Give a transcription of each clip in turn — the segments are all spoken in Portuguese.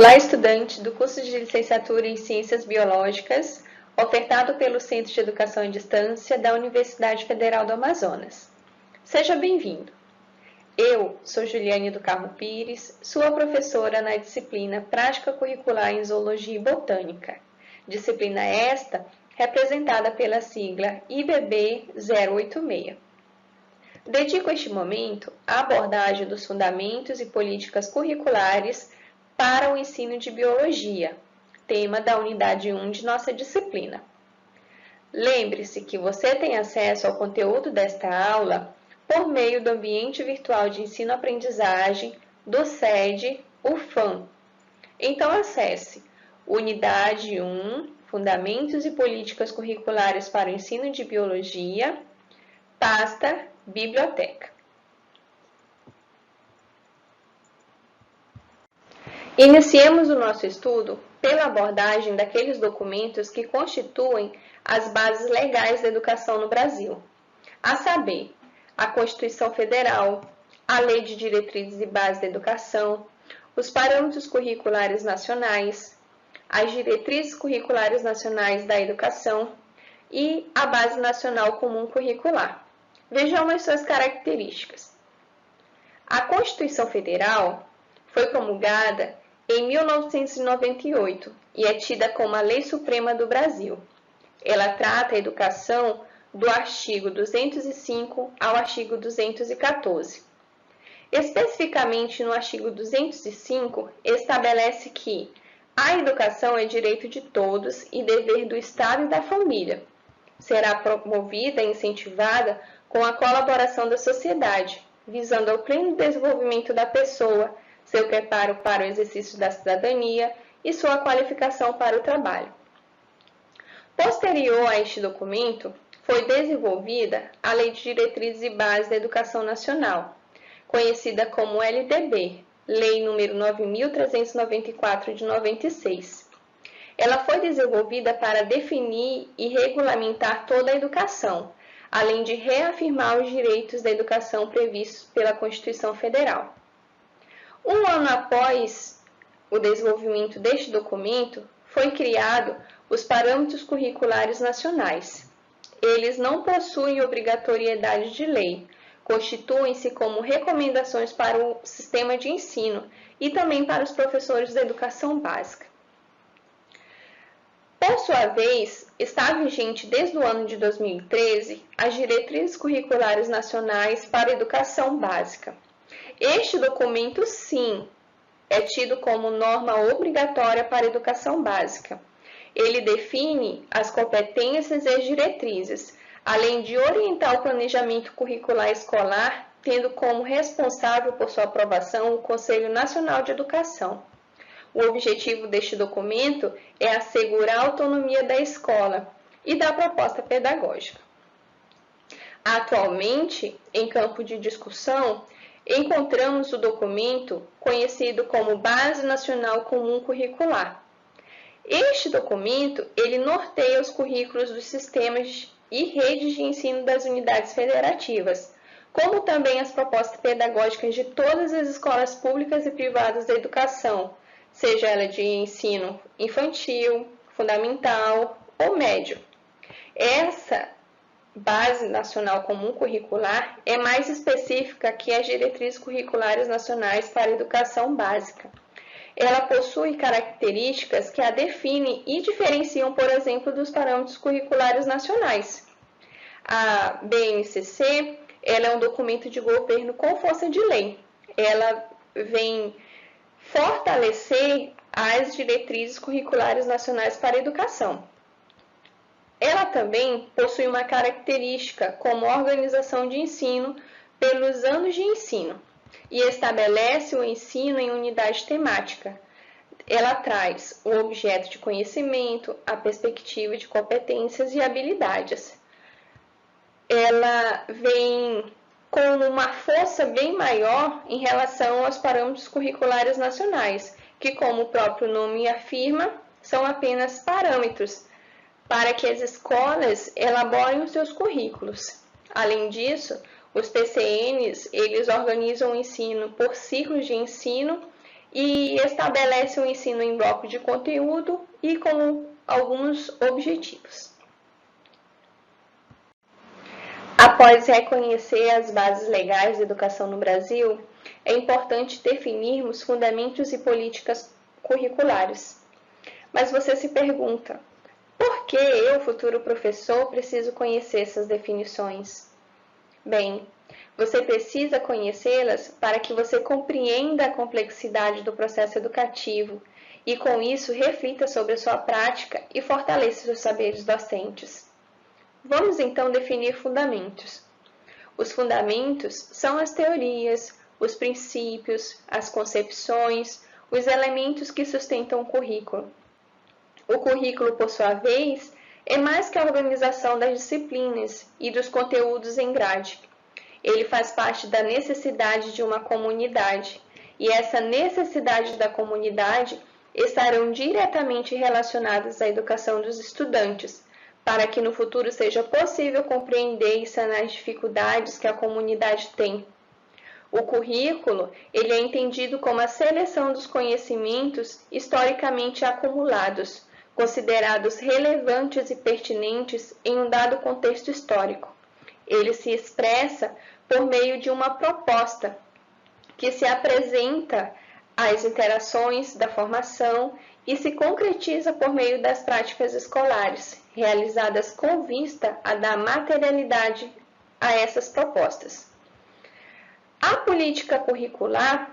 Olá, estudante do curso de Licenciatura em Ciências Biológicas, ofertado pelo Centro de Educação à Distância da Universidade Federal do Amazonas. Seja bem-vindo. Eu sou Juliane do Carmo Pires, sua professora na disciplina Prática Curricular em Zoologia e Botânica, disciplina esta representada pela sigla IBB 086. Dedico este momento à abordagem dos fundamentos e políticas curriculares para o ensino de biologia, tema da unidade 1 de nossa disciplina. Lembre-se que você tem acesso ao conteúdo desta aula por meio do ambiente virtual de ensino-aprendizagem do SED UFAM. Então acesse unidade 1, Fundamentos e Políticas Curriculares para o Ensino de Biologia, pasta Biblioteca. Iniciemos o nosso estudo pela abordagem daqueles documentos que constituem as bases legais da educação no Brasil, a saber, a Constituição Federal, a Lei de Diretrizes e Bases da Educação, os Parâmetros Curriculares Nacionais, as Diretrizes Curriculares Nacionais da Educação e a Base Nacional Comum Curricular. Vejamos suas características. A Constituição Federal foi promulgada em 1998 e é tida como a Lei Suprema do Brasil. Ela trata a educação do artigo 205 ao artigo 214. Especificamente no artigo 205, estabelece que a educação é direito de todos e dever do Estado e da família. Será promovida e incentivada com a colaboração da sociedade, visando ao pleno desenvolvimento da pessoa, seu preparo para o exercício da cidadania e sua qualificação para o trabalho. Posterior a este documento, foi desenvolvida a Lei de Diretrizes e Bases da Educação Nacional, conhecida como LDB, Lei nº 9.394 de 96. Ela foi desenvolvida para definir e regulamentar toda a educação, além de reafirmar os direitos da educação previstos pela Constituição Federal. Um ano após o desenvolvimento deste documento, foi criado os Parâmetros Curriculares Nacionais. Eles não possuem obrigatoriedade de lei, constituem-se como recomendações para o sistema de ensino e também para os professores da educação básica. Por sua vez, está vigente desde o ano de 2013 as Diretrizes Curriculares Nacionais para a Educação Básica. Este documento, sim, é tido como norma obrigatória para a educação básica. Ele define as competências e as diretrizes, além de orientar o planejamento curricular escolar, tendo como responsável por sua aprovação o Conselho Nacional de Educação. O objetivo deste documento é assegurar a autonomia da escola e da proposta pedagógica. Atualmente, em campo de discussão, encontramos o documento conhecido como Base Nacional Comum Curricular. Este documento, ele norteia os currículos dos sistemas e redes de ensino das unidades federativas, como também as propostas pedagógicas de todas as escolas públicas e privadas da educação, seja ela de ensino infantil, fundamental ou médio. Essa Base Nacional Comum Curricular é mais específica que as Diretrizes Curriculares Nacionais para a Educação Básica. Ela possui características que a definem e diferenciam, por exemplo, dos Parâmetros Curriculares Nacionais. A BNCC, ela é um documento de governo com força de lei. Ela vem fortalecer as Diretrizes Curriculares Nacionais para a Educação. Ela também possui uma característica como organização de ensino pelos anos de ensino e estabelece o ensino em unidade temática. Ela traz o objeto de conhecimento, a perspectiva de competências e habilidades. Ela vem com uma força bem maior em relação aos parâmetros curriculares nacionais, que, como o próprio nome afirma, são apenas parâmetros para que as escolas elaborem os seus currículos. Além disso, os PCNs, eles organizam o ensino por ciclos de ensino e estabelece o ensino em bloco de conteúdo e com alguns objetivos. Após reconhecer as bases legais da educação no Brasil, é importante definirmos fundamentos e políticas curriculares. Mas você se pergunta, por que eu, futuro professor, preciso conhecer essas definições? Bem, você precisa conhecê-las para que você compreenda a complexidade do processo educativo e, com isso, reflita sobre a sua prática e fortaleça seus saberes docentes. Vamos então definir fundamentos. Os fundamentos são as teorias, os princípios, as concepções, os elementos que sustentam o currículo. O currículo, por sua vez, é mais que a organização das disciplinas e dos conteúdos em grade. Ele faz parte da necessidade de uma comunidade, e essa necessidade da comunidade estarão diretamente relacionadas à educação dos estudantes, para que no futuro seja possível compreender e sanar as dificuldades que a comunidade tem. O currículo, ele é entendido como a seleção dos conhecimentos historicamente acumulados, considerados relevantes e pertinentes em um dado contexto histórico. Ele se expressa por meio de uma proposta que se apresenta às interações da formação e se concretiza por meio das práticas escolares, realizadas com vista a dar materialidade a essas propostas. A política curricular,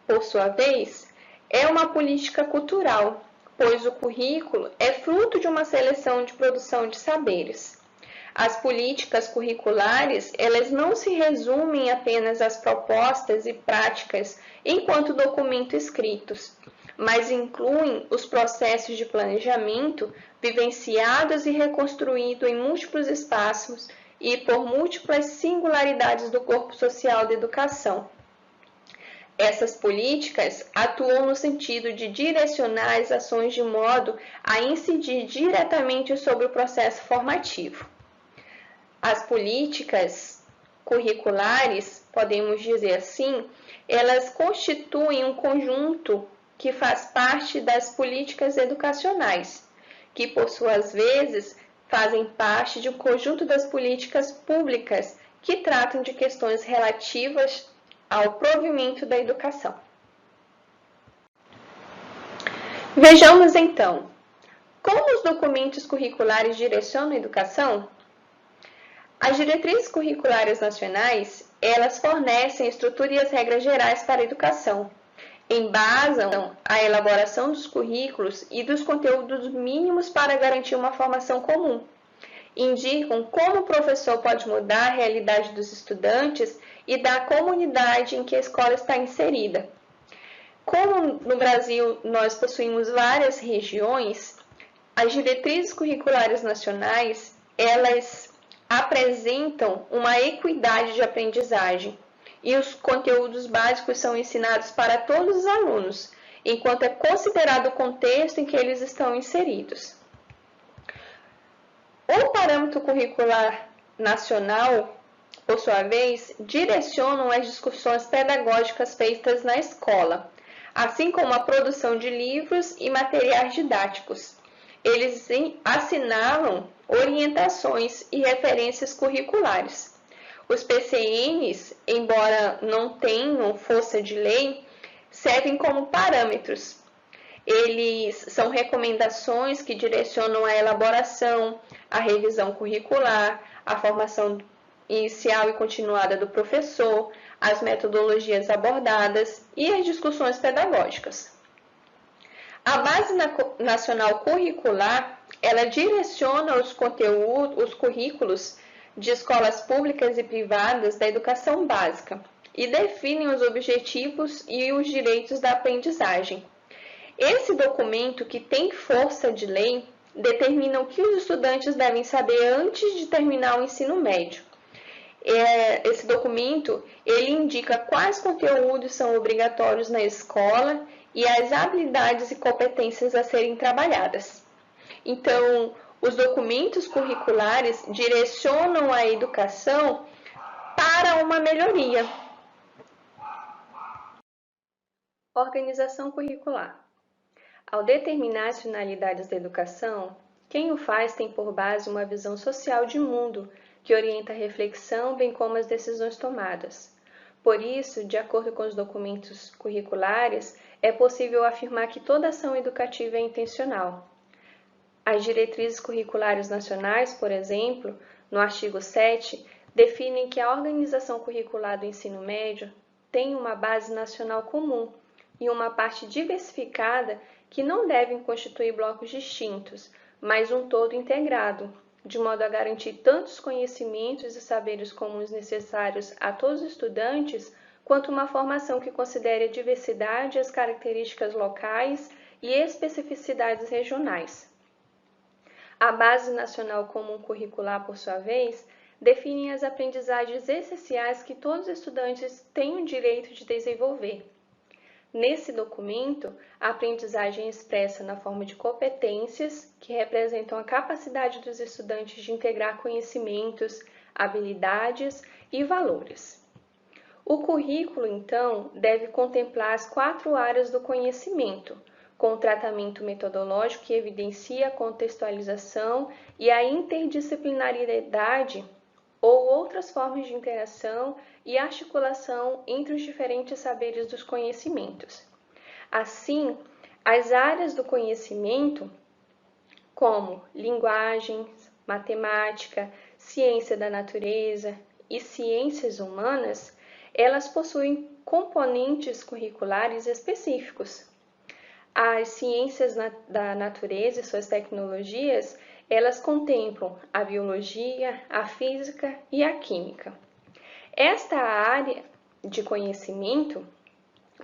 por sua vez, é uma política cultural, pois o currículo é fruto de uma seleção de produção de saberes. As políticas curriculares, elas não se resumem apenas às propostas e práticas enquanto documento escritos, mas incluem os processos de planejamento vivenciados e reconstruídos em múltiplos espaços e por múltiplas singularidades do corpo social da educação. Essas políticas atuam no sentido de direcionar as ações de modo a incidir diretamente sobre o processo formativo. As políticas curriculares, podemos dizer assim, elas constituem um conjunto que faz parte das políticas educacionais, que por suas vezes fazem parte de um conjunto das políticas públicas que tratam de questões relativas ao provimento da educação. Vejamos então, como os documentos curriculares direcionam a educação? As diretrizes curriculares nacionais, elas fornecem a estrutura e as regras gerais para a educação, embasam a elaboração dos currículos e dos conteúdos mínimos para garantir uma formação comum, indicam como o professor pode mudar a realidade dos estudantes e da comunidade em que a escola está inserida. Como no Brasil nós possuímos várias regiões, as diretrizes curriculares nacionais, elas apresentam uma equidade de aprendizagem e os conteúdos básicos são ensinados para todos os alunos, enquanto é considerado o contexto em que eles estão inseridos. O parâmetro curricular nacional, por sua vez, direcionam as discussões pedagógicas feitas na escola, assim como a produção de livros e materiais didáticos. Eles assinalam orientações e referências curriculares. Os PCNs, embora não tenham força de lei, servem como parâmetros. Eles são recomendações que direcionam a elaboração, a revisão curricular, a formação inicial e continuada do professor, as metodologias abordadas e as discussões pedagógicas. A Base Nacional Curricular, ela direciona os currículos de escolas públicas e privadas da educação básica e define os objetivos e os direitos da aprendizagem. Esse documento, que tem força de lei, determina o que os estudantes devem saber antes de terminar o ensino médio. Esse documento, ele indica quais conteúdos são obrigatórios na escola e as habilidades e competências a serem trabalhadas. Então, os documentos curriculares direcionam a educação para uma melhoria. Organização curricular. Ao determinar as finalidades da educação, quem o faz tem por base uma visão social de mundo, que orienta a reflexão bem como as decisões tomadas. Por isso, de acordo com os documentos curriculares, é possível afirmar que toda ação educativa é intencional. As diretrizes curriculares nacionais, por exemplo, no artigo 7, definem que a organização curricular do ensino médio tem uma base nacional comum e uma parte diversificada que não devem constituir blocos distintos, mas um todo integrado, de modo a garantir tanto os conhecimentos e saberes comuns necessários a todos os estudantes, quanto uma formação que considere a diversidade, as características locais e especificidades regionais. A Base Nacional Comum Curricular, por sua vez, define as aprendizagens essenciais que todos os estudantes têm o direito de desenvolver. Nesse documento, a aprendizagem é expressa na forma de competências, que representam a capacidade dos estudantes de integrar conhecimentos, habilidades e valores. O currículo, então, deve contemplar as 4 áreas do conhecimento, com tratamento metodológico que evidencia a contextualização e a interdisciplinariedade ou outras formas de interação e articulação entre os diferentes saberes dos conhecimentos. Assim, as áreas do conhecimento, como linguagens, matemática, ciência da natureza e ciências humanas, elas possuem componentes curriculares específicos. As ciências da natureza e suas tecnologias, elas contemplam a biologia, a física e a química. Esta área de conhecimento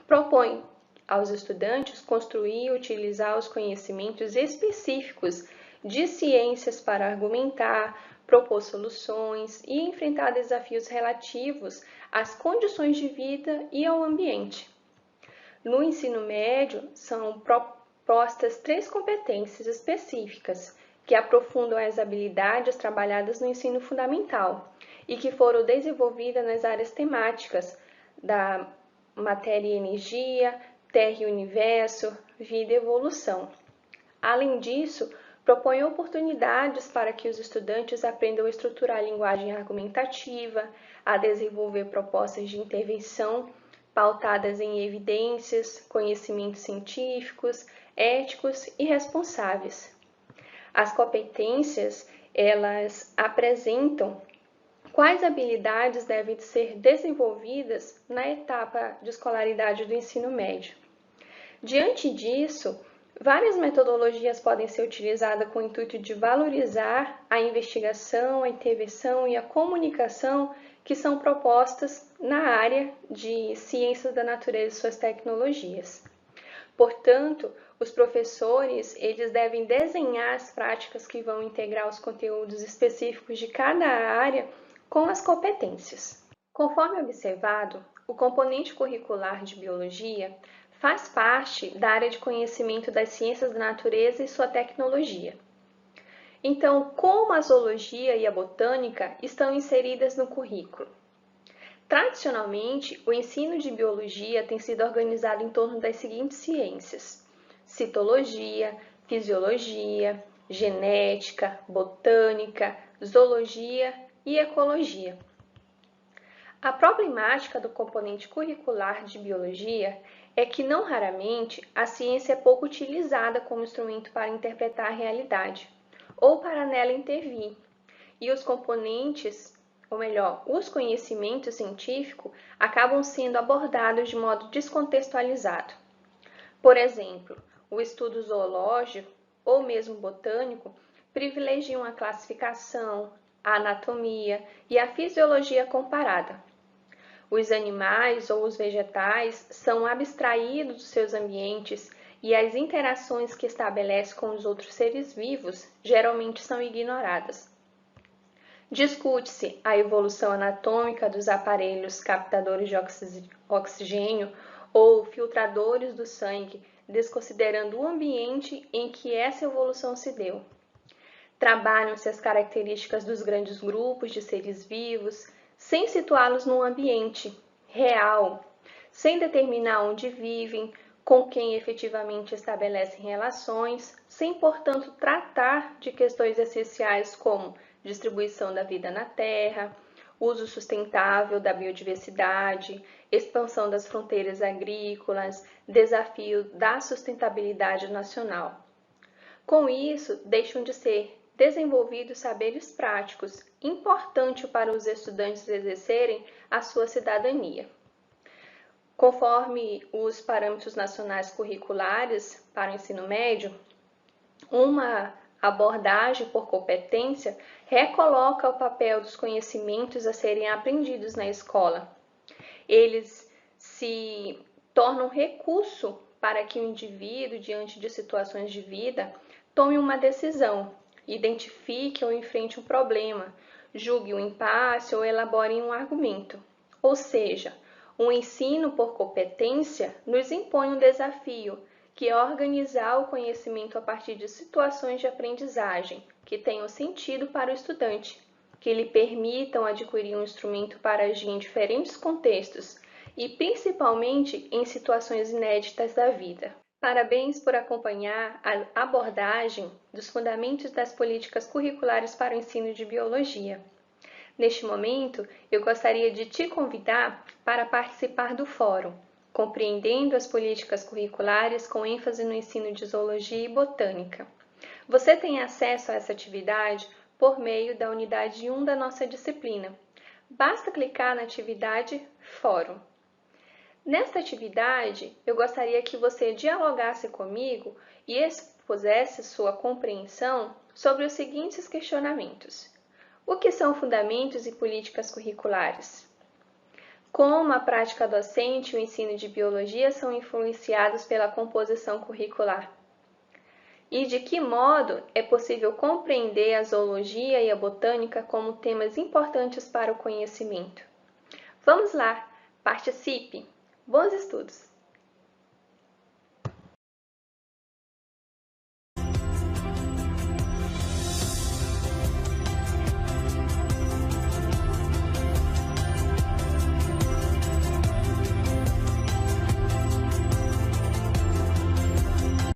propõe aos estudantes construir e utilizar os conhecimentos específicos de ciências para argumentar, propor soluções e enfrentar desafios relativos às condições de vida e ao ambiente. No ensino médio, são propostas 3 competências específicas que aprofundam as habilidades trabalhadas no ensino fundamental e que foram desenvolvidas nas áreas temáticas da matéria e energia, terra e universo, vida e evolução. Além disso, propõe oportunidades para que os estudantes aprendam a estruturar a linguagem argumentativa, a desenvolver propostas de intervenção pautadas em evidências, conhecimentos científicos, éticos e responsáveis. As competências, elas apresentam quais habilidades devem ser desenvolvidas na etapa de escolaridade do ensino médio. Diante disso, várias metodologias podem ser utilizadas com o intuito de valorizar a investigação, a intervenção e a comunicação que são propostas na área de ciências da natureza e suas tecnologias. Portanto, os professores, eles devem desenhar as práticas que vão integrar os conteúdos específicos de cada área com as competências. Conforme observado, o componente curricular de biologia faz parte da área de conhecimento das ciências da natureza e sua tecnologia. Então, como a zoologia e a botânica estão inseridas no currículo? Tradicionalmente, o ensino de biologia tem sido organizado em torno das seguintes ciências: citologia, fisiologia, genética, botânica, zoologia e ecologia. A problemática do componente curricular de biologia é que, não raramente, a ciência é pouco utilizada como instrumento para interpretar a realidade ou para nela intervir, e os componentes, ou melhor, os conhecimentos científicos acabam sendo abordados de modo descontextualizado. Por exemplo, o estudo zoológico ou mesmo botânico privilegiam a classificação, a anatomia e a fisiologia comparada. Os animais ou os vegetais são abstraídos dos seus ambientes e as interações que estabelece com os outros seres vivos geralmente são ignoradas. Discute-se a evolução anatômica dos aparelhos captadores de oxigênio ou filtradores do sangue, desconsiderando o ambiente em que essa evolução se deu. Trabalham-se as características dos grandes grupos de seres vivos, sem situá-los num ambiente real, sem determinar onde vivem, com quem efetivamente estabelecem relações, sem, portanto, tratar de questões essenciais como distribuição da vida na Terra, uso sustentável da biodiversidade, expansão das fronteiras agrícolas, desafio da sustentabilidade nacional. Com isso, deixam de ser desenvolvidos saberes práticos, importante para os estudantes exercerem a sua cidadania. Conforme os parâmetros nacionais curriculares para o ensino médio, uma abordagem por competência recoloca o papel dos conhecimentos a serem aprendidos na escola. Eles se tornam recurso para que o indivíduo, diante de situações de vida, tome uma decisão, identifique ou enfrente um problema, julgue um impasse ou elabore um argumento. Ou seja, o ensino por competência nos impõe um desafio, que é organizar o conhecimento a partir de situações de aprendizagem que tenham sentido para o estudante, que lhe permitam adquirir um instrumento para agir em diferentes contextos e principalmente em situações inéditas da vida. Parabéns por acompanhar a abordagem dos fundamentos das políticas curriculares para o ensino de biologia. Neste momento, eu gostaria de te convidar para participar do fórum, compreendendo as políticas curriculares com ênfase no ensino de zoologia e botânica. Você tem acesso a essa atividade por meio da unidade 1 da nossa disciplina. Basta clicar na atividade Fórum. Nesta atividade, eu gostaria que você dialogasse comigo e expusesse sua compreensão sobre os seguintes questionamentos. O que são fundamentos e políticas curriculares? Como a prática docente e o ensino de biologia são influenciados pela composição curricular? E de que modo é possível compreender a zoologia e a botânica como temas importantes para o conhecimento? Vamos lá, participe! Bons estudos!